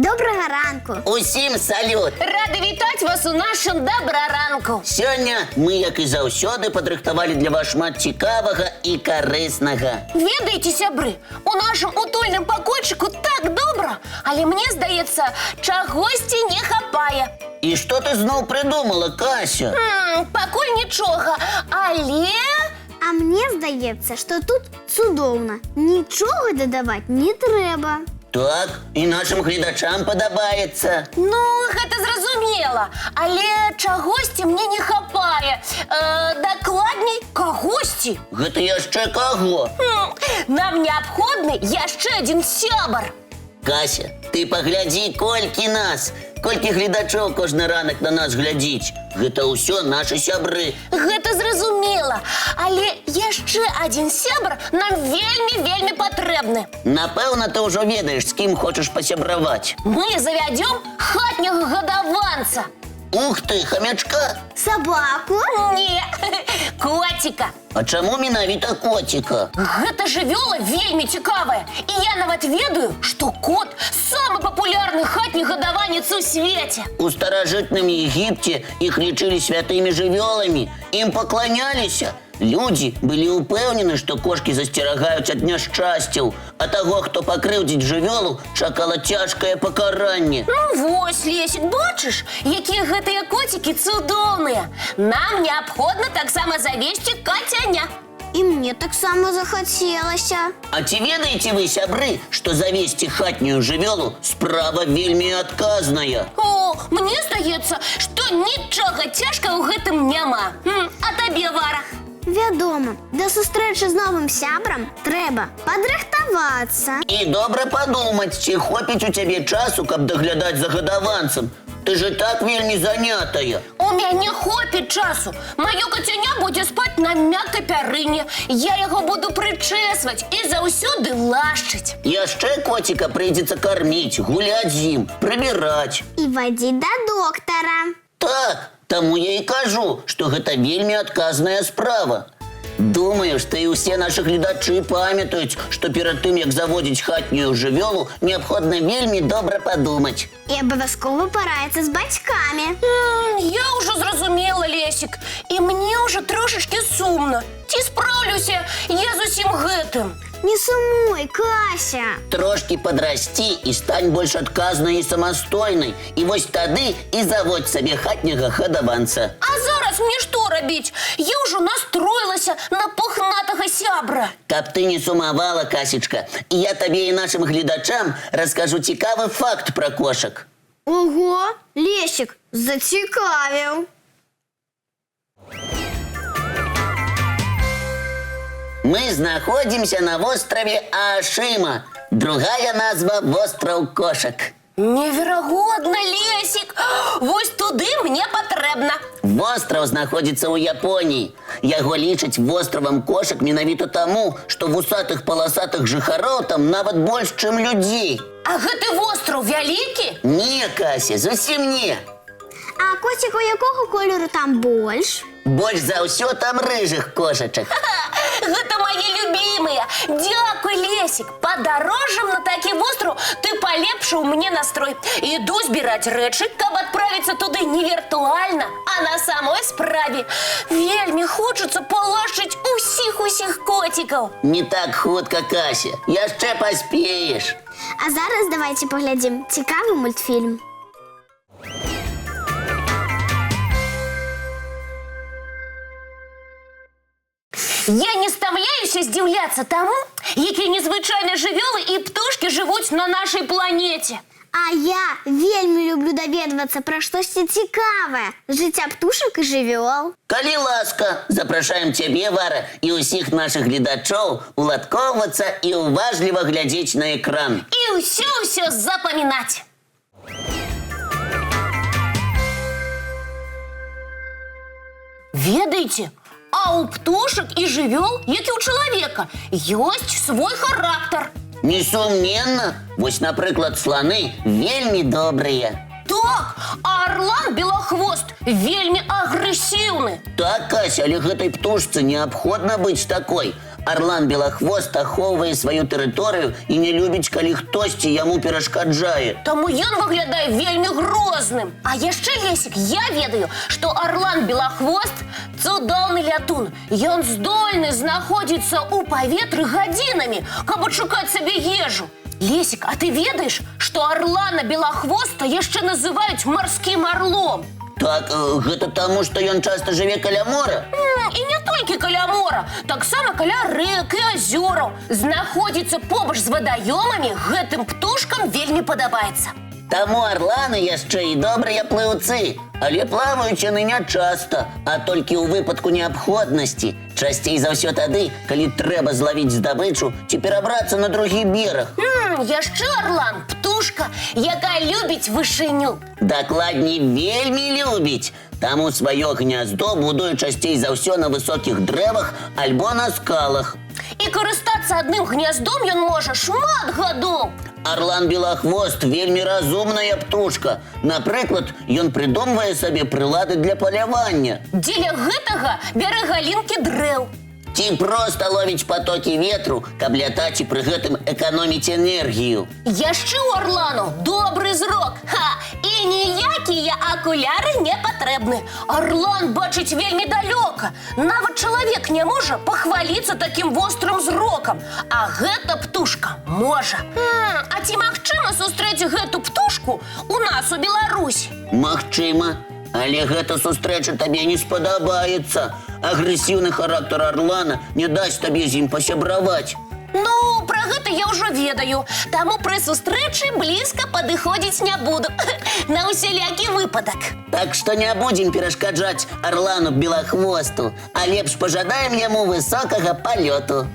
Доброго ранку. Усім салют! Рады вітаць вас у нашым добраранку. Сёння мы, як і заўсёды, падрыхтавалі для вас шмат цікавага і карыснага. Ведаеце, сябры, у нашым утульным пакойчыку так добра, але мне здаецца, чагосьці не хапае. І што ты зноў прыдумала, Кася? Пакуль нічога, але... А мне здаецца, што тут цудоўна. Нічога дадаваць не трэба. Так, і нашым гледачам падабаецца. Ну, гэта зразумела, але чагосьці мне не хапае. Дакладней, кагосьці. Гэта яшчэ каго? Нам неабходны яшчэ адзін сябар. Кася, ты паглядзі, колькі нас, колькі гледачоў кожны ранак на нас глядзіць. Гэта ўсё нашы сябры. Гэта зразумела, але яшчэ адзін сябар нам вельмі патрэбны. Напэўна, ты ўжо ведаеш, з кім хочаш пасябраваць. Мы завядзём хатняга гадаванца. Ух ты, хамячка! Сабаку? Не, коціка. А чаму менавіта коціка? Гэта жывёла вельмі цікавая. І я нават ведаю, што кот самы папулярны хатні гадаванец у свеце. У старажытным Егіпце іх лічылі святымі жывёламі, ім пакланяліся. Людзі былі ўпэўнены, што кошкі засцерагаюць ад няшчасцяў, а таго, хто пакрыўдзіць жывёлу, чакала цяжкае пакаранне. Ну вось, Лесік, бачыш, якія гэтыя коцікі цудоўныя. Нам неабходна таксама завесці кацяня. І мне таксама захацелася. А ці ведаеце вы, сябры, што завесці хатнюю жывёлу справа вельмі адказная? О, мне здаецца, што нічога цяжкага ў гэтым няма. А табе, Вара? Вядома, да сустрэчы з новым сябрам трэба падрыхтавацца. І добра падумаць, ці хопіць у цябе часу, каб даглядаць за гадаванцам. Ты же так вельмі занятая. У мяне хопіць часу. Маё кацяня будзе спаць на мяккай пярыне. Я яго буду прычэсваць і заўсёды лашчыць. Яшчэ коціка прыйдзецца карміць, гуляць з ім, прыбіраць. І вадзіць да доктара. Так, таму я і кажу, што гэта вельмі адказная справа. Думаю, што і ўсе нашы гледачы памятаюць, што перад тым, як заводзіць хатнюю жывёлу, неабходна вельмі добра падумаць. І абавязкова параіцца з бацькамі. Я ўжо зразумела, Лесік, і мне ўжо трошачкі сумна. Ці спраўлюся я з усім гэтым? Не сумуй, Кася. Трошкі падрасці і стань больш адказнай і самастойнай. І вось тады і заводзь сабе хатняга гадаванца. А зараз мне што рабіць? Я ўжо настроілася на пухнатага сябра. Каб ты не сумавала, Касечка, і я табе і нашым гледачам раскажу цікавы факт пра кошак. Ого, Лесік, зацікавіў. Мы знаходзімся на востраве Аашыма. Другая назва востраў кошак. Неверагодна, Лесік! Вось туды мне патрэбна. Востраў знаходзіцца ў Японіі. Яго лічаць востравам кошак менавіта таму, што вусатых паласатых жыхароў там нават больш, чым людзей. А гэты востраў вялікі? Не, Кася, зусім не. А коцікаў якога колеру там больш? Больш за ўсё там рыжых кошачак. Гэта мае любімыя. Дзякуй, Лесік. Падарожжам на такі востраў ты палепшыў мне настрой. Іду збіраць рэчы, каб адправіцца туды не віртуальна, а на самой справе. Вельмі хочацца палашчыць усіх коцікаў. Не так хутка, Кася. Яшчэ паспееш. А зараз давайце паглядзім цікавы мультфільм. Я не стамляюся здзіўляцца таму, якія незвычайныя жывёлы і птушкі жывуць на нашай планеце. А я вельмі люблю даведвацца пра штосьці цікавае з жыцця птушак і жывёл. Калі ласка, запрашаем цябе, Вара, і ўсіх нашых гледачоў уладкоўвацца і уважліва глядзець на экран. І ўсё запамінаць. Ведаеце, а у птушак і жывёл, як і ў чалавека, ёсць свой характар. Несумненна. Вось, напрыклад, сланы вельмі добрыя. Так, а арлан белахвост вельмі агрэсіўны. Так, Кася, але гэтай птушцы неабходна быць такой. Арлан Белахвост ахоўвае сваю тэрыторыю і не любіць, калі хтосьці яму перашкаджае. Таму ён выглядае вельмі грозным. А яшчэ, Лесік, я ведаю, што Арлан Белахвост цудоўны лятун. Ён здольны знаходзіцца ў паветры гадзінамі, каб адшукаць сабе ежу. Лесік, а ты ведаеш, што Арлана Белахвоста яшчэ называюць марскім арлом? Так, гэта таму, што ён часта жыве каля мора? І не толькі каля мора, таксама каля рэк і азёраў. Знаходзіцца побач з вадаёмамі гэтым птушкам вельмі падабаецца. Таму арланы яшчэ і добрыя плыўцы, але плаваюць яны не часта, а толькі ў выпадку неабходнасці. Часцей за ўсё тады, калі трэба злавіць здабычу ці перабрацца на другі бераг. Яшчэ арлан птушка, якая любіць вышыню. Дакладней, вельмі любіць. Таму сваё гняздо будуе часцей за ўсё на высокіх дрэвах альбо на скалах. І карыстацца адным гняздом ён можа шмат гадоў. Арлан Белахвост вельмі разумная птушка. Напрыклад, ён прыдумвае сабе прылады для палявання. Дзеля гэтага бярэ галінкі дрэў. Ці проста ловіць патокі ветру, каб лятаць і пры гэтым эканоміць энергію. Яшчэ ў арлану добры зрок. І ніякія акуляры не патрэбны. Арлан бачыць вельмі далёка. Нават чалавек не можа пахваліцца такім вострым зрокам. А гэта птушка можа. А ці магчыма сустрэць гэту птушку у нас у Беларусі? Магчыма, але гэта сустрэча табе не спадабаецца. Агрэсіўны характар арлана не дасць табе з ім пасябраваць. Ну, пра гэта я ўжо ведаю. Таму пры сустрэчы блізка падыходзіць не буду. На усялякі выпадак. Так што не будзем перашкаджаць арлану Белахвосту, а лепш пажадаем яму высокага палёту.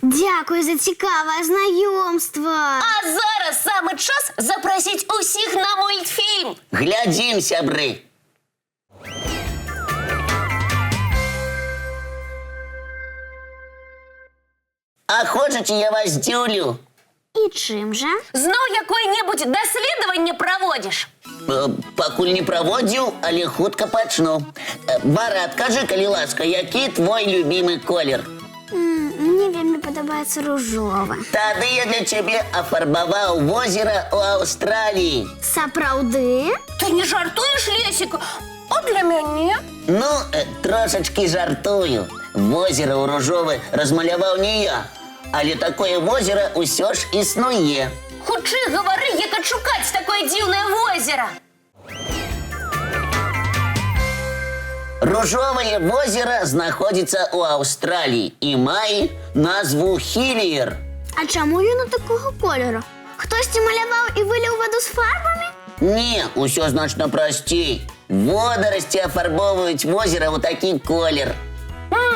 Дзякуй за цікавае знаёмства. А зараз самы час запрасіць усіх на мультфільм. Глядзім, сябры. А хочаце, я вас здзіўлю? І чым жа? Зноў якое-небудзь даследаванне праводзіш? Пакуль не праводзіў, але хутка пачну. Вара, адкажы, калі ласка, які твой любімы колер? Мне вельмі падабаецца ружовы. Тады я для цябе афарбаваў возера ў Аўстраліі. Сапраўды? Ты не жартуеш, Лесік? А для мяне? Ну, трошачкі жартую. Возера ў ружовы размаляваў не я, але такое возера ўсё ж існуе. Хутчэй гавары, як адшукаць такое дзіўнае возера. Ружовае возера знаходзіцца ў Аўстраліі і мае назву Хіліер. А чаму яно такога колеру? Хтосьці маляваў і выліў ваду з фарбамі? Не, усё значна прасцей. Водарасці афарбоўваюць возера ў такі колер.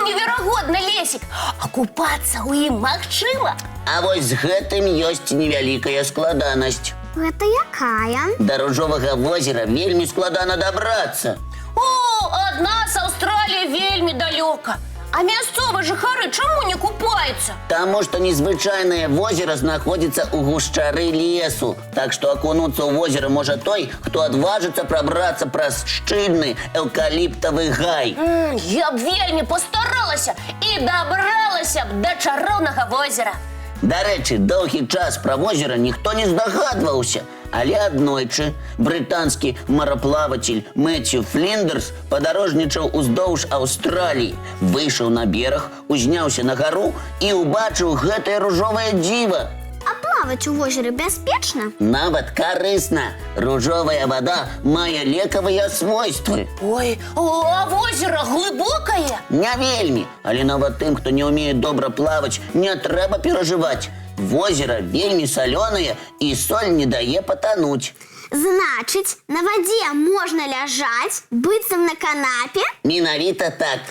Неверагодна, Лесік. А купацца ў ім магчыма? А вось з гэтым ёсць невялікая складанасць. Гэта якая? Да ружовага возера вельмі складана дабрацца. О, ад нас Аўстралія вельмі далёка. А мясцовыя жыхары чаму не купаюцца? Таму што незвычайнае возера знаходзіцца ў гушчары лесу. Так што акунуцца ў возера можа той, хто адважыцца прабрацца праз шчыльны эўкаліптавы гай. Я б вельмі пастаралася і дабралася б да чароўнага возера. Дарэчы, доўгі час пра возера ніхто не здагадваўся. Але аднойчы брытанскі мараплавацель Мэцью Фліндерс падарожнічаў уздоўж Аўстраліі, выйшаў на бераг, узняўся на гару і ўбачыў гэтае ружовае дзіва. А плаваць у возеры бяспечна? Нават карысна. Ружовая вада мае лекавыя свойствы. Ой, а возера глыбокае? Не вельмі, але нават тым, хто не ўмее добра плаваць, не трэба перажываць. Возера вельмі салёнае і соль не дае патануць. Значыць, на вадзе можна ляжаць, быццам на канапе? Менавіта так.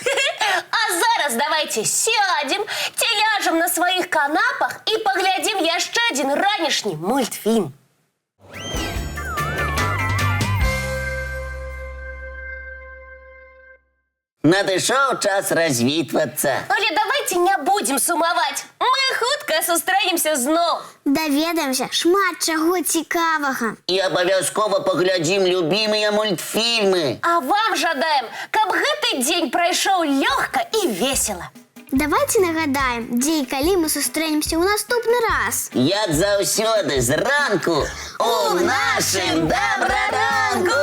А зараз давайте сядзем, ці ляжам на сваіх канапах і паглядзім яшчэ адзін ранішні мультфільм. Надышоў час развітвацца. Але давайте не будем сумаваць. Мы Мы хутка сустрэнемся зноў. Даведаемся шмат чаго цікавага. І абавязкова паглядзім любімыя мультфільмы. А вам жадаем, каб гэты дзень прайшоў лёгка і весела. Давайте нагадаем, дзе і калі мы сустрэнемся ў наступны раз. Як заўсёды, зранку у нашым добраранку!